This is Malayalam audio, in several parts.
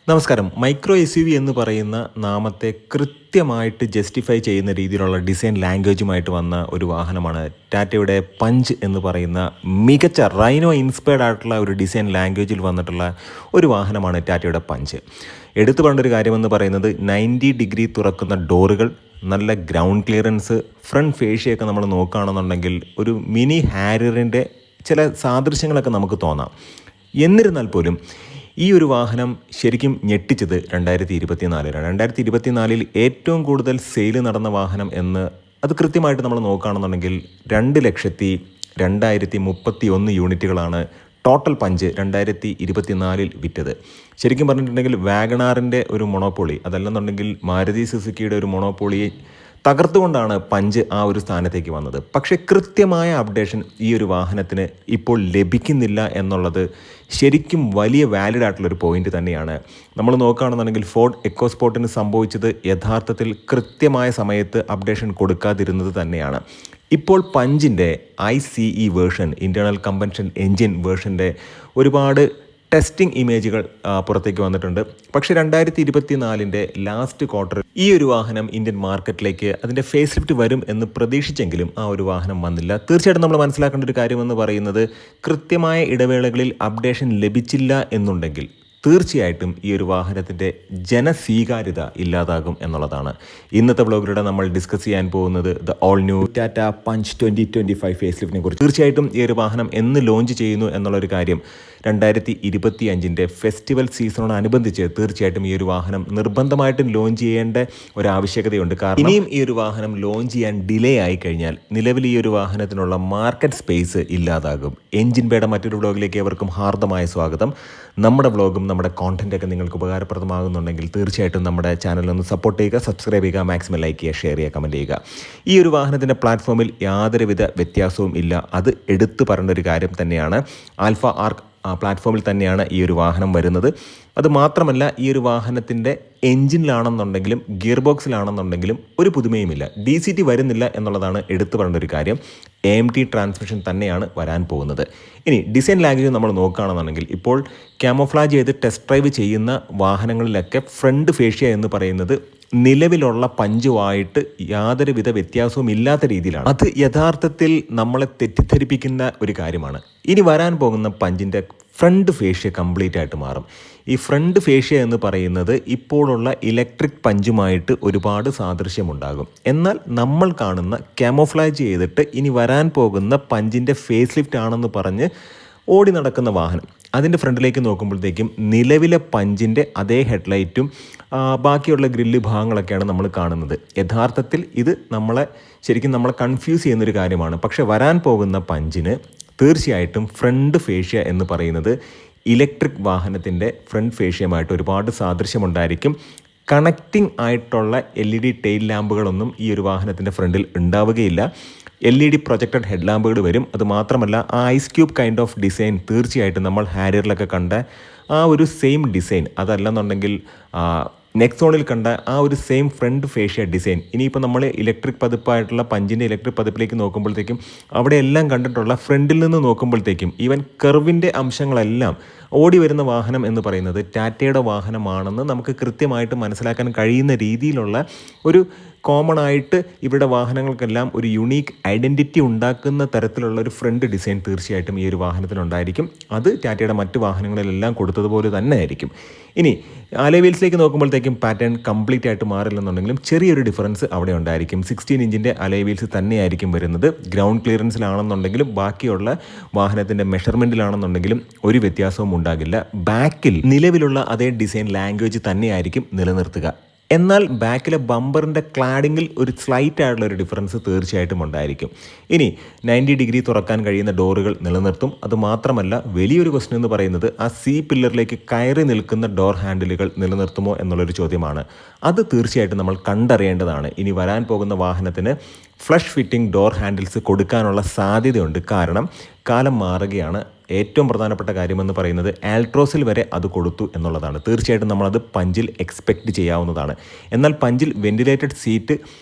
നമസ്കാരം. മൈക്രോ എസ് യു വി എന്ന് പറയുന്ന നാമത്തെ കൃത്യമായിട്ട് ജസ്റ്റിഫൈ ചെയ്യുന്ന രീതിയിലുള്ള ഡിസൈൻ ലാംഗ്വേജുമായിട്ട് വന്ന ഒരു വാഹനമാണ് ടാറ്റയുടെ പഞ്ച് എന്ന് പറയുന്ന മികച്ച റൈനോ ഇൻസ്പയർഡ് ആയിട്ടുള്ള ഒരു ഡിസൈൻ ലാംഗ്വേജിൽ വന്നിട്ടുള്ള ഒരു വാഹനമാണ് ടാറ്റയുടെ പഞ്ച്. എടുത്തു പറഞ്ഞൊരു കാര്യമെന്ന് പറയുന്നത് 90 ഡിഗ്രി തുറക്കുന്ന ഡോറുകൾ, നല്ല ഗ്രൗണ്ട് ക്ലിയറൻസ്, ഫ്രണ്ട് ഫേഷ്യയൊക്കെ നമ്മൾ നോക്കുകയാണെന്നുണ്ടെങ്കിൽ ഒരു മിനി ഹാരിയറിൻ്റെ ചില സാദൃശ്യങ്ങളൊക്കെ നമുക്ക് തോന്നാം. എന്നിരുന്നാൽ പോലും ഈ ഒരു വാഹനം ശരിക്കും ഞെട്ടിച്ചത് 2024 ഏറ്റവും കൂടുതൽ സെയിൽ നടന്ന വാഹനം എന്ന് അത് കൃത്യമായിട്ട് നമ്മൾ നോക്കുകയാണെന്നുണ്ടെങ്കിൽ 2,02,031 യൂണിറ്റുകളാണ് ടോട്ടൽ പഞ്ച് 2024 വിറ്റത്. ശരിക്കും പറഞ്ഞിട്ടുണ്ടെങ്കിൽ വാഗണാറിൻ്റെ ഒരു മൊണോപ്പൊളി, അതല്ലെന്നുണ്ടെങ്കിൽ മാരുതി സുസുക്കിയുടെ ഒരു മൊണോപ്പൊളിയെ തകർത്തുകൊണ്ടാണ് പഞ്ച് ആ ഒരു സ്ഥാനത്തേക്ക് വന്നത്. പക്ഷേ കൃത്യമായ അപ്ഡേഷൻ ഈ ഒരു വാഹനത്തിന് ഇപ്പോൾ ലഭിക്കുന്നില്ല എന്നുള്ളത് ശരിക്കും വലിയ വാലിഡ് ആയിട്ടുള്ളൊരു പോയിന്റ് തന്നെയാണ്. നമ്മൾ നോക്കുകയാണെന്നുണ്ടെങ്കിൽ ഫോർഡ് എക്കോസ്പോർട്ടിന് സംഭവിച്ചത് യഥാർത്ഥത്തിൽ കൃത്യമായ സമയത്ത് അപ്ഡേഷൻ കൊടുക്കാതിരുന്നത് തന്നെയാണ്. ഇപ്പോൾ പഞ്ചിൻ്റെ ICE വേർഷൻ, ഇൻറ്റേർണൽ കമ്പൻഷൻ എൻജിൻ വേർഷൻ്റെ ഒരുപാട് ടെസ്റ്റിംഗ് ഇമേജുകൾ പുറത്തേക്ക് വന്നിട്ടുണ്ട്. പക്ഷേ 2024 ലാസ്റ്റ് ക്വാർട്ടർ ഈ ഒരു വാഹനം ഇന്ത്യൻ മാർക്കറ്റിലേക്ക് അതിൻ്റെ ഫേസ് ലിഫ്റ്റ് വരും എന്ന് പ്രതീക്ഷിച്ചെങ്കിലും ആ ഒരു വാഹനം വന്നില്ല. തീർച്ചയായിട്ടും നമ്മൾ മനസ്സിലാക്കേണ്ട ഒരു കാര്യമെന്ന് പറയുന്നത് കൃത്യമായ ഇടവേളകളിൽ അപ്ഡേഷൻ ലഭിച്ചില്ല എന്നുണ്ടെങ്കിൽ തീർച്ചയായിട്ടും ഈ ഒരു വാഹനത്തിൻ്റെ ജനസ്വീകാര്യത ഇല്ലാതാകും എന്നുള്ളതാണ്. ഇന്നത്തെ വ്ലോഗിലൂടെ നമ്മൾ ഡിസ്കസ് ചെയ്യാൻ പോകുന്നത് the all new Tata Punch 2025 face ലിഫ്റ്റിനെ കുറിച്ച്. തീർച്ചയായിട്ടും ഈ ഒരു വാഹനം എന്ന് ലോഞ്ച് ചെയ്യുന്നു എന്നുള്ളൊരു കാര്യം 2025 ഫെസ്റ്റിവൽ സീസണോടനുബന്ധിച്ച് തീർച്ചയായിട്ടും ഈ ഒരു വാഹനം നിർബന്ധമായിട്ടും ലോഞ്ച് ചെയ്യേണ്ട ഒരു ആവശ്യകതയുണ്ട്. കാരണം ഇനിയും ഈ ഒരു വാഹനം ലോഞ്ച് ചെയ്യാൻ ഡിലേ ആയി കഴിഞ്ഞാൽ നിലവിൽ ഈ ഒരു വാഹനത്തിനുള്ള മാർക്കറ്റ് സ്പേസ് ഇല്ലാതാകും. എൻജിൻ ബേയുടെ മറ്റൊരു വ്ലോഗിലേക്ക് ഏവർക്കും ഹാർദമായ സ്വാഗതം. നമ്മുടെ വ്ലോഗും നമ്മുടെ കോണ്ടൻറ്റൊക്കെ നിങ്ങൾക്ക് ഉപകാരപ്രദമാകുന്നുണ്ടെങ്കിൽ തീർച്ചയായിട്ടും നമ്മുടെ ചാനലൊന്ന് സപ്പോർട്ട് ചെയ്യുക, സബ്സ്ക്രൈബ് ചെയ്യുക, മാക്സിമം ലൈക്ക് ചെയ്യുക, ഷെയർ ചെയ്യുക, കമൻറ്റ് ചെയ്യുക. ഈ ഒരു വാഹനത്തിൻ്റെ പ്ലാറ്റ്ഫോമിൽ യാതൊരുവിധ വ്യത്യാസവും ഇല്ല. അത് എടുത്തു പറയേണ്ട ഒരു കാര്യം തന്നെയാണ്. ആൽഫ ആർക്ക് പ്ലാറ്റ്ഫോമിൽ തന്നെയാണ് ഈ ഒരു വാഹനം വരുന്നത്. അതുമാത്രമല്ല ഈ ഒരു വാഹനത്തിൻ്റെ എൻജിനിലാണെന്നുണ്ടെങ്കിലും ഗിയർ ബോക്സിലാണെന്നുണ്ടെങ്കിലും ഒരു പുതുമയുമില്ല. DCT വരുന്നില്ല എന്നുള്ളതാണ് എടുത്തു പറയേണ്ട ഒരു കാര്യം. AMT ട്രാൻസ്മിഷൻ തന്നെയാണ് വരാൻ പോകുന്നത്. ഇനി ഡിസൈൻ ലാംഗ്വേജ് നമ്മൾ നോക്കുകയാണെന്നുണ്ടെങ്കിൽ ഇപ്പോൾ ക്യാമോഫ്ലാജ് ചെയ്ത് ടെസ്റ്റ് ഡ്രൈവ് ചെയ്യുന്ന വാഹനങ്ങളിലൊക്കെ ഫ്രണ്ട് ഫേഷ്യ എന്ന് പറയുന്നത് നിലവിലുള്ള പഞ്ചുമായിട്ട് യാതൊരുവിധ വ്യത്യാസവും ഇല്ലാത്ത രീതിയിലാണ്. അത് യഥാർത്ഥത്തിൽ നമ്മളെ തെറ്റിദ്ധരിപ്പിക്കുന്ന ഒരു കാര്യമാണ്. ഇനി വരാൻ പോകുന്ന പഞ്ചിൻ്റെ ഫ്രണ്ട് ഫേഷ്യ കംപ്ലീറ്റ് ആയിട്ട് മാറും. ഈ ഫ്രണ്ട് ഫേഷ്യ എന്ന് പറയുന്നത് ഇപ്പോഴുള്ള ഇലക്ട്രിക് പഞ്ചുമായിട്ട് ഒരുപാട് സാദൃശ്യമുണ്ടാകും. എന്നാൽ നമ്മൾ കാണുന്ന ക്യാമോഫ്ലാജ് ചെയ്തിട്ട് ഇനി വരാൻ പോകുന്ന പഞ്ചിൻ്റെ ഫേസ് ലിഫ്റ്റ് ആണെന്ന് പറഞ്ഞ് ഓടി നടക്കുന്ന വാഹനം, അതിൻ്റെ ഫ്രണ്ടിലേക്ക് നോക്കുമ്പോഴത്തേക്കും നിലവിലെ പഞ്ചിൻ്റെ അതേ ഹെഡ്ലൈറ്റും ബാക്കിയുള്ള ഗ്രില്ല് ഭാഗങ്ങളൊക്കെയാണ് നമ്മൾ കാണുന്നത്. യഥാർത്ഥത്തിൽ ഇത് ശരിക്കും നമ്മളെ കൺഫ്യൂസ് ചെയ്യുന്നൊരു കാര്യമാണ്. പക്ഷേ വരാൻ പോകുന്ന പഞ്ചിന് തീർച്ചയായിട്ടും ഫ്രണ്ട് ഫേഷ്യ എന്ന് പറയുന്നത് ഇലക്ട്രിക് വാഹനത്തിൻ്റെ ഫ്രണ്ട് ഫേഷ്യമായിട്ട് ഒരുപാട് സാദൃശ്യമുണ്ടായിരിക്കും. കണക്റ്റിംഗ് ആയിട്ടുള്ള LED ടെയിൽ ലാമ്പുകളൊന്നും ഈ ഒരു വാഹനത്തിൻ്റെ ഫ്രണ്ടിൽ ഉണ്ടാവുകയില്ല. LED പ്രൊജക്റ്റഡ് ഹെഡ് ലാമ്പുകൾ വരും. അതുമാത്രമല്ല ആ ice cube kind of design തീർച്ചയായിട്ടും നമ്മൾ ഹാരിയറിലൊക്കെ കണ്ട ആ ഒരു സെയിം ഡിസൈൻ, അതല്ലെന്നുണ്ടെങ്കിൽ നെക്സോണിൽ കണ്ട ആ ഒരു സെയിം ഫ്രണ്ട് ഫേഷ്യ ഡിസൈൻ ഇനിയിപ്പോൾ നമ്മൾ ഇലക്ട്രിക് പതിപ്പായിട്ടുള്ള പഞ്ചിൻ്റെ ഇലക്ട്രിക് പതിപ്പിലേക്ക് നോക്കുമ്പോഴത്തേക്കും അവിടെ എല്ലാം കണ്ടിട്ടുള്ള ഫ്രണ്ടിൽ നിന്ന് നോക്കുമ്പോഴത്തേക്കും ഈവൻ കർവിൻ്റെ അംശങ്ങളെല്ലാം ഓടി വരുന്ന വാഹനം എന്ന് പറയുന്നത് ടാറ്റയുടെ വാഹനമാണെന്ന് നമുക്ക് കൃത്യമായിട്ട് മനസ്സിലാക്കാൻ കഴിയുന്ന രീതിയിലുള്ള ഒരു കോമൺ ആയിട്ട് ഇവരുടെ വാഹനങ്ങൾക്കെല്ലാം ഒരു യുണീക്ക് ഐഡൻറ്റിറ്റി ഉണ്ടാക്കുന്ന തരത്തിലുള്ള ഒരു ഫ്രണ്ട് ഡിസൈൻ തീർച്ചയായിട്ടും ഈ ഒരു വാഹനത്തിനുണ്ടായിരിക്കും. അത് ടാറ്റയുടെ മറ്റ് വാഹനങ്ങളിലെല്ലാം കൊടുത്തതുപോലെ തന്നെ ആയിരിക്കും. ഇനി അലോയ് വീൽസിലേക്ക് നോക്കുമ്പോഴത്തേക്കും പാറ്റേൺ കംപ്ലീറ്റ് ആയിട്ട് മാറില്ലെന്നുണ്ടെങ്കിലും ചെറിയൊരു ഡിഫറൻസ് അവിടെ ഉണ്ടായിരിക്കും. 16 ഇഞ്ചിൻ്റെ അലോയ് വീൽസ് തന്നെയായിരിക്കും വരുന്നത്. ഗ്രൗണ്ട് ക്ലിയറൻസിലാണെന്നുണ്ടെങ്കിലും ബാക്കിയുള്ള വാഹനത്തിൻ്റെ മെഷർമെൻറ്റിലാണെന്നുണ്ടെങ്കിലും ഒരു വ്യത്യാസവും ഉണ്ടാകില്ല. ബാക്കിൽ നിലവിലുള്ള അതേ ഡിസൈൻ ലാംഗ്വേജ് തന്നെയായിരിക്കും നിലനിർത്തുക. എന്നാൽ ബാക്കിലെ ബമ്പറിൻ്റെ ക്ലാഡിങ്ങിൽ ഒരു സ്ലൈറ്റ് ആയിട്ടുള്ള ഒരു ഡിഫറൻസ് തീർച്ചയായിട്ടും ഉണ്ടായിരിക്കും. ഇനി 90 ഡിഗ്രി തുറക്കാൻ കഴിയുന്ന ഡോറുകൾ നിലനിർത്തും. അതുമാത്രമല്ല വലിയൊരു ക്വസ്റ്റ്യൻ എന്ന് പറയുന്നത് ആ പില്ലറിലേക്ക് കയറി നിൽക്കുന്ന ഡോർ ഹാൻഡിലുകൾ നിലനിർത്തുമോ എന്നുള്ളൊരു ചോദ്യമാണ്. അത് തീർച്ചയായിട്ടും നമ്മൾ കണ്ടറിയേണ്ടതാണ്. ഇനി വരാൻ പോകുന്ന വാഹനത്തിന് ഫ്ലഷ് ഫിറ്റിംഗ് ഡോർ ഹാൻഡിൽസ് കൊടുക്കാനുള്ള സാധ്യതയുണ്ട്. കാരണം കാലം മാറുകയാണ്. ഏറ്റവും പ്രധാനപ്പെട്ട കാര്യമെന്ന് പറയുന്നത് ആൾട്രോസിൽ വരെ അത് കൊടുത്തു എന്നുള്ളതാണ്. തീർച്ചയായിട്ടും നമ്മളത് പഞ്ചിൽ എക്സ്പെക്റ്റ് ചെയ്യാവുന്നതാണ്. എന്നാൽ പഞ്ചിൽ വെന്റിലേറ്റഡ് സീറ്റ്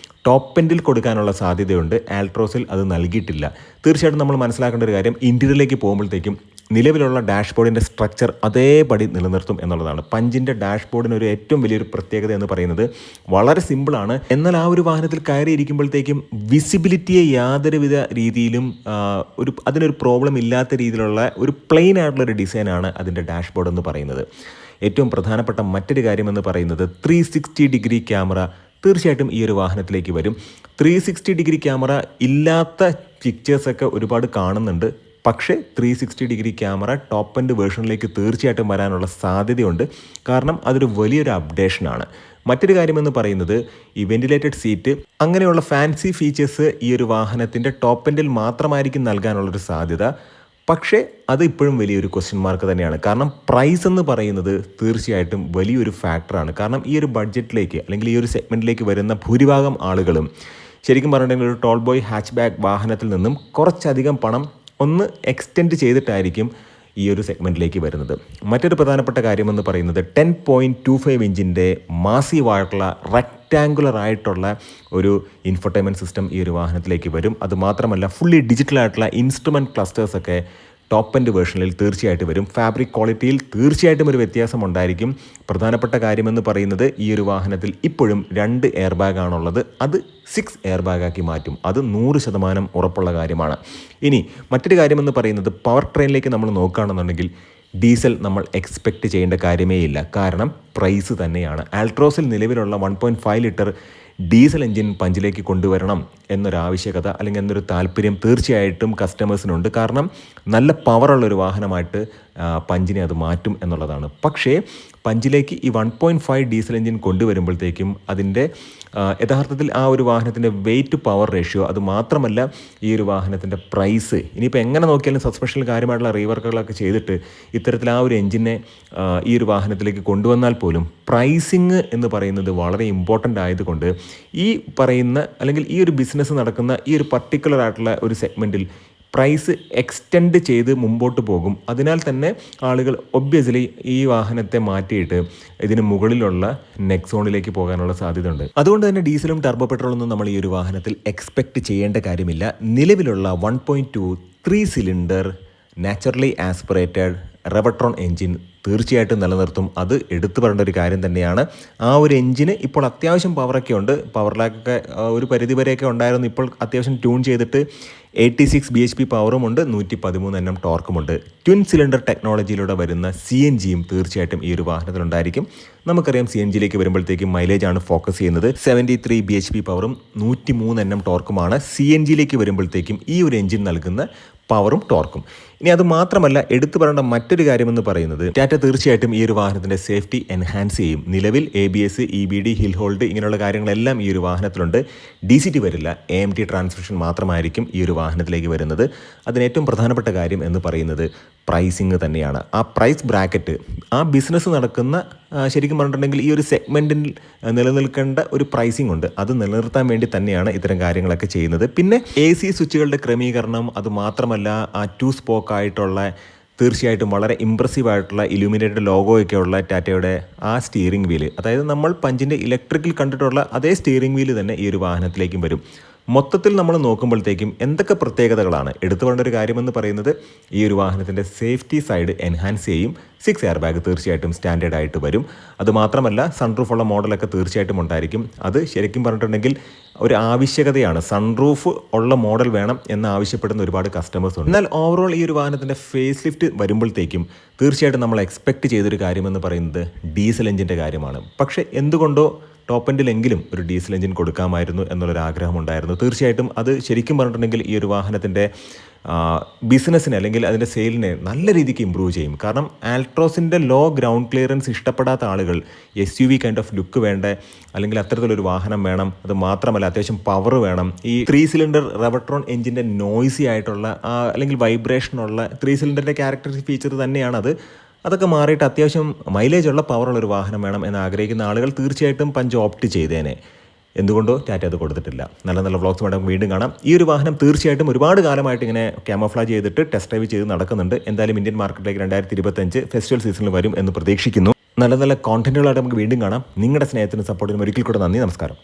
ടോപ്പ് എൻഡിൽ കൊടുക്കാനുള്ള സാധ്യതയുണ്ട്. ആൾട്രോസിൽ അത് നൽകിയിട്ടില്ല. തീർച്ചയായിട്ടും നമ്മൾ മനസ്സിലാക്കേണ്ട ഒരു കാര്യം, ഇൻറ്റീരിയറിലേക്ക് പോകുമ്പോഴത്തേക്കും നിലവിലുള്ള ഡാഷ്ബോർഡിൻ്റെ സ്ട്രക്ചർ അതേപടി നിലനിർത്തും എന്നുള്ളതാണ്. പഞ്ചിൻ്റെ ഡാഷ്ബോർഡിന് ഒരു ഏറ്റവും വലിയൊരു പ്രത്യേകത എന്ന് പറയുന്നത് വളരെ സിമ്പിളാണ്. എന്നാൽ ആ ഒരു വാഹനത്തിൽ കയറിയിരിക്കുമ്പോഴത്തേക്കും വിസിബിലിറ്റിയെ യാതൊരുവിധ രീതിയിലും അതിനൊരു പ്രോബ്ലം ഇല്ലാത്ത രീതിയിലുള്ള ഒരു പ്ലെയിൻ ആയിട്ടുള്ളൊരു ഡിസൈനാണ് അതിൻ്റെ ഡാഷ്ബോർഡ് എന്ന് പറയുന്നത്. ഏറ്റവും പ്രധാനപ്പെട്ട മറ്റൊരു കാര്യമെന്ന് പറയുന്നത് 360 ഡിഗ്രി ക്യാമറ തീർച്ചയായിട്ടും ഈ ഒരു വാഹനത്തിലേക്ക് വരും. 360 ഡിഗ്രി ക്യാമറ ഇല്ലാത്ത പിക്ചേഴ്സൊക്കെ ഒരുപാട് കാണുന്നുണ്ട്. പക്ഷേ 360 ഡിഗ്രി ക്യാമറ ടോപ്പ് എൻഡ് വേർഷനിലേക്ക് തീർച്ചയായിട്ടും വരാനുള്ള സാധ്യതയുണ്ട്. കാരണം അതൊരു വലിയൊരു അപ്ഡേഷനാണ്. മറ്റൊരു കാര്യമെന്ന് പറയുന്നത് ഈ വെന്റിലേറ്റഡ് സീറ്റ് അങ്ങനെയുള്ള ഫാൻസി ഫീച്ചേഴ്സ് ഈ ഒരു വാഹനത്തിൻ്റെ ടോപ്പ് എൻഡിൽ മാത്രമായിരിക്കും നൽകാനുള്ളൊരു സാധ്യത. പക്ഷേ അത് ഇപ്പോഴും വലിയൊരു ക്വസ്റ്റ്യൻ മാർക്ക് തന്നെയാണ്. കാരണം പ്രൈസ് എന്ന് പറയുന്നത് തീർച്ചയായിട്ടും വലിയൊരു ഫാക്ടറാണ്. കാരണം ഈ ഒരു ബഡ്ജറ്റിലേക്ക് അല്ലെങ്കിൽ ഈ ഒരു സെഗ്മെൻറ്റിലേക്ക് വരുന്ന ഭൂരിഭാഗം ആളുകളും ശരിക്കും പറഞ്ഞിട്ടുണ്ടെങ്കിൽ ഒരു ടോൾ ബോയ് ഹാച്ച് ബാക്ക് വാഹനത്തിൽ നിന്നും കുറച്ചധികം പണം ഒന്ന് എക്സ്റ്റെൻഡ് ചെയ്തിട്ടായിരിക്കും ഈ ഒരു സെഗ്മെൻറ്റിലേക്ക് വരുന്നത്. മറ്റൊരു പ്രധാനപ്പെട്ട കാര്യമെന്ന് പറയുന്നത് 10.25 ഇഞ്ചിൻ്റെ മാസീവായിട്ടുള്ള റെക്റ്റാങ്കുലർ ആയിട്ടുള്ള ഒരു ഇൻഫോർടൈൻമെൻറ്റ് സിസ്റ്റം ഈ ഒരു വാഹനത്തിലേക്ക് വരും. അതുമാത്രമല്ല ഫുള്ളി ഡിജിറ്റലായിട്ടുള്ള ഇൻസ്ട്രുമെൻറ്റ് ക്ലസ്റ്റേഴ്സൊക്കെ ടോപ്പ് എൻഡ് വേർഷനിൽ തീർച്ചയായിട്ടും വരും. ഫാബ്രിക് ക്വാളിറ്റിയിൽ തീർച്ചയായിട്ടും ഒരു വ്യത്യാസം ഉണ്ടായിരിക്കും. പ്രധാനപ്പെട്ട കാര്യമെന്ന് പറയുന്നത് ഈ ഒരു വാഹനത്തിൽ ഇപ്പോഴും 2 എയർ ബാഗാണുള്ളത്. അത് 6 എയർ ബാഗാക്കി മാറ്റും. അത് 100% ഉറപ്പുള്ള കാര്യമാണ്. ഇനി മറ്റൊരു കാര്യമെന്ന് പറയുന്നത് പവർ ട്രെയിനിലേക്ക് നമ്മൾ നോക്കുകയാണെന്നുണ്ടെങ്കിൽ ഡീസൽ നമ്മൾ എക്സ്പെക്റ്റ് ചെയ്യേണ്ട കാര്യമേ ഇല്ല. കാരണം പ്രൈസ് തന്നെയാണ്. ആൾട്രോസിൽ നിലവിലുള്ള 1.5 ലിറ്റർ ഡീസൽ എൻജിൻ പഞ്ചിലേക്ക് കൊണ്ടുവരണം എന്നൊരാവശ്യകത അല്ലെങ്കിൽ എന്നൊരു താല്പര്യം തീർച്ചയായിട്ടും കസ്റ്റമേഴ്സിനുണ്ട്. കാരണം നല്ല പവറുള്ളൊരു വാഹനമായിട്ട് പഞ്ചിനെ അത് മാറ്റും എന്നുള്ളതാണ്. പക്ഷേ പഞ്ചിലേക്ക് ഈ 1.5 ഡീസൽ എൻജിൻ കൊണ്ടുവരുമ്പോഴത്തേക്കും അതിൻ്റെ യഥാർത്ഥത്തിൽ ആ ഒരു വാഹനത്തിൻ്റെ വെയിറ്റ് പവർ റേഷ്യോ, അത് മാത്രമല്ല ഈ ഒരു വാഹനത്തിൻ്റെ പ്രൈസ്, ഇനിയിപ്പോൾ എങ്ങനെ നോക്കിയാലും സസ്പെൻഷനിൽ കാര്യമായിട്ടുള്ള റീവർക്കുകളൊക്കെ ചെയ്തിട്ട് ഇത്തരത്തിൽ ആ ഒരു എൻജിനെ ഈ ഒരു വാഹനത്തിലേക്ക് കൊണ്ടുവന്നാൽ പോലും പ്രൈസിങ് എന്ന് പറയുന്നത് വളരെ ഇമ്പോർട്ടൻ്റ് ആയതുകൊണ്ട് ഈ പറയുന്ന അല്ലെങ്കിൽ ഈ ഒരു ബിസിനസ് നടക്കുന്ന ഈ ഒരു പർട്ടിക്കുലർ ആയിട്ടുള്ള ഒരു സെഗ്മെൻറ്റിൽ പ്രൈസ് എക്സ്റ്റെൻഡ് ചെയ്ത് മുമ്പോട്ട് പോകും. അതിനാൽ തന്നെ ആളുകൾ ഒബ്വിയസ്ലി ഈ വാഹനത്തെ മാറ്റിയിട്ട് ഇതിന് മുകളിലുള്ള നെക്സോണിലേക്ക് പോകാനുള്ള സാധ്യത ഉണ്ട്. അതുകൊണ്ട് തന്നെ ഡീസലും ടർബോ പെട്രോളൊന്നും നമ്മൾ ഈ ഒരു വാഹനത്തിൽ എക്സ്പെക്റ്റ് ചെയ്യേണ്ട കാര്യമില്ല. നിലവിലുള്ള 1.2 3 സിലിണ്ടർ നാച്ചുറലി ആസ്പിറേറ്റഡ് റെവട്രോൺ എൻജിൻ തീർച്ചയായിട്ടും നിലനിർത്തും. അത് എടുത്തു പറയേണ്ട ഒരു കാര്യം തന്നെയാണ്. ആ ഒരു എൻജിന് ഇപ്പോൾ അത്യാവശ്യം പവറൊക്കെ ഉണ്ട്. പവർ ലാക്കൊക്കെ ഒരു പരിധിവരെയൊക്കെ ഉണ്ടായിരുന്നു. ഇപ്പോൾ അത്യാവശ്യം ട്യൂൺ ചെയ്തിട്ട് 86 bhp പവറും ഉണ്ട്, 113 Nm ടോർക്കുമുണ്ട്. ട്വിൻ സിലിണ്ടർ ടെക്നോളജിയിലൂടെ വരുന്ന CNGയും തീർച്ചയായിട്ടും ഈ ഒരു വാഹനത്തിലുണ്ടായിരിക്കും. നമുക്കറിയാം CNGയിലേക്ക് വരുമ്പോഴത്തേക്കും മൈലേജാണ് ഫോക്കസ് ചെയ്യുന്നത്. 73 bhp പവറും 103 Nm ടോർക്കുമാണ് CNGയിലേക്ക് വരുമ്പോഴത്തേക്കും ഈ ഒരു എൻജിൻ നൽകുന്ന പവറും ടോർക്കും. ഇനി അത് മാത്രമല്ല എടുത്തു പറയേണ്ട മറ്റൊരു കാര്യമെന്ന് പറയുന്നത് ടാറ്റ തീർച്ചയായിട്ടും ഈ ഒരു വാഹനത്തിൻ്റെ സേഫ്റ്റി എൻഹാൻസ് ചെയ്യും. നിലവിൽ ABS, EBD, ഹിൽ ഹോൾഡ് ഇങ്ങനെയുള്ള കാര്യങ്ങളെല്ലാം ഈ ഒരു വാഹനത്തിലുണ്ട്. DCT വരില്ല. AMT ട്രാൻസ്മിഷൻ മാത്രമായിരിക്കും ഈ ഒരു വാഹനത്തിലേക്ക് വരുന്നത്. അതിന് ഏറ്റവും പ്രധാനപ്പെട്ട കാര്യം എന്ന് പറയുന്നത് പ്രൈസിങ് തന്നെയാണ്. ആ പ്രൈസ് ബ്രാക്കറ്റ്, ആ ബിസിനസ് നടക്കുന്ന ശരിക്കും പറഞ്ഞിട്ടുണ്ടെങ്കിൽ ഈ ഒരു സെഗ്മെൻറ്റിൽ നിലനിൽക്കേണ്ട ഒരു പ്രൈസിംഗ് ഉണ്ട്. അത് നിലനിർത്താൻ വേണ്ടി തന്നെയാണ് ഇത്തരം കാര്യങ്ങളൊക്കെ ചെയ്യുന്നത്. പിന്നെ AC സ്വിച്ചുകളുടെ ക്രമീകരണം, അത് മാത്രമല്ല ആ 2 സ്പോക്ക് ആയിട്ടുള്ള തീർച്ചയായിട്ടും വളരെ ഇമ്പ്രസീവ് ആയിട്ടുള്ള ഇലുമിനേറ്റഡ് ലോഗോയൊക്കെ ഉള്ള ടാറ്റയുടെ ആ സ്റ്റിയറിംഗ് വീല്, അതായത് നമ്മൾ പഞ്ചിൻ്റെ ഇലക്ട്രിക്കിൽ കണ്ടിട്ടുള്ള അതേ സ്റ്റിയറിംഗ് വീല് തന്നെ ഈ ഒരു വാഹനത്തിലേക്കും വരും. മൊത്തത്തിൽ നമ്മൾ നോക്കുമ്പോഴത്തേക്കും എന്തൊക്കെ പ്രത്യേകതകളാണ് എടുത്തു പറയേണ്ട ഒരു കാര്യമെന്ന് പറയുന്നത് ഈ ഒരു വാഹനത്തിൻ്റെ സേഫ്റ്റി സൈഡ് എൻഹാൻസ് ചെയ്യും. 6 എയർ ബാഗ് തീർച്ചയായിട്ടും സ്റ്റാൻഡേർഡ് ആയിട്ട് വരും. അതുമാത്രമല്ല സൺറൂഫുള്ള മോഡലൊക്കെ തീർച്ചയായിട്ടും ഉണ്ടായിരിക്കും. അത് ശരിക്കും പറഞ്ഞിട്ടുണ്ടെങ്കിൽ ഒരു ആവശ്യകതയാണ്. സൺറൂഫ് ഉള്ള മോഡൽ വേണം എന്ന് ആവശ്യപ്പെടുന്ന ഒരുപാട് കസ്റ്റമേഴ്സ് ഉണ്ട്. എന്നാൽ ഓവറോൾ ഈ ഒരു വാഹനത്തിൻ്റെ ഫേസ് ലിഫ്റ്റ് വരുമ്പോഴത്തേക്കും തീർച്ചയായിട്ടും നമ്മൾ എക്സ്പെക്റ്റ് ചെയ്തൊരു കാര്യമെന്ന് പറയുന്നത് ഡീസൽ എഞ്ചിൻ്റെ കാര്യമാണ്. പക്ഷേ എന്തുകൊണ്ടോ ടോപ്പ് എൻഡിലെങ്കിലും ഒരു ഡീസൽ എഞ്ചിൻ കൊടുക്കാമായിരുന്നു എന്നുള്ളൊരു ആഗ്രഹമുണ്ടായിരുന്നു. തീർച്ചയായിട്ടും അത് ശരിക്കും പറഞ്ഞിട്ടുണ്ടെങ്കിൽ ഈ ഒരു വാഹനത്തിൻ്റെ ബിസിനസ്സിനെ അല്ലെങ്കിൽ അതിൻ്റെ സെയിലിനെ നല്ല രീതിക്ക് ഇമ്പ്രൂവ് ചെയ്യും. കാരണം ആൾട്രോസിൻ്റെ ലോ ഗ്രൗണ്ട് ക്ലിയറൻസ് ഇഷ്ടപ്പെടാത്ത ആളുകൾ SUV കൈൻഡ് ഓഫ് ലുക്ക് വേണ്ട അല്ലെങ്കിൽ അത്തരത്തിലൊരു വാഹനം വേണം. അത് മാത്രമല്ല അത്യാവശ്യം പവർ വേണം. ഈ 3 സിലിണ്ടർ റെവട്രോൺ എഞ്ചിൻ്റെ നോയ്സി ആയിട്ടുള്ള അല്ലെങ്കിൽ വൈബ്രേഷനുള്ള 3 സിലിണ്ടറിൻ്റെ ക്യാരക്ടറിസ്റ്റിക് ഫീച്ചർ തന്നെയാണത്. അതൊക്കെ മാറിയിട്ട് അത്യാവശ്യം മൈലേജുള്ള പവറുള്ളൊരു വാഹനം വേണം എന്ന് ആഗ്രഹിക്കുന്ന ആളുകൾ തീർച്ചയായിട്ടും പഞ്ച് ഓപ്റ്റ് ചെയ്തേനെ. എന്തുകൊണ്ടോ ടാറ്റ അത് കൊടുത്തിട്ടില്ല. നല്ല നല്ല വ്ളോഗ്സ് വേണം വീണ്ടും കാണാം. ഈ ഒരു വാഹനം തീർച്ചയായിട്ടും ഒരുപാട് കാലമായിട്ട് ഇങ്ങനെ ക്യാമോഫ്ലാജ് ചെയ്തിട്ട് ടെസ്റ്റ് ഡ്രൈവ് ചെയ്ത് നടക്കുന്നുണ്ട്. എന്തായാലും ഇന്ത്യൻ മാർക്കറ്റിലേക്ക് 2025 ഫെസ്റ്റിവൽ സീസണിൽ വരും എന്ന് പ്രതീക്ഷിക്കുന്നു. നല്ല നല്ല കോണ്ടന്റുകളായിട്ട് നമുക്ക് വീണ്ടും കാണാം. നിങ്ങളുടെ സ്നേഹത്തിനും സപ്പോർട്ടിനും ഒരിക്കൽ കൂടെ നന്ദി. നമസ്കാരം.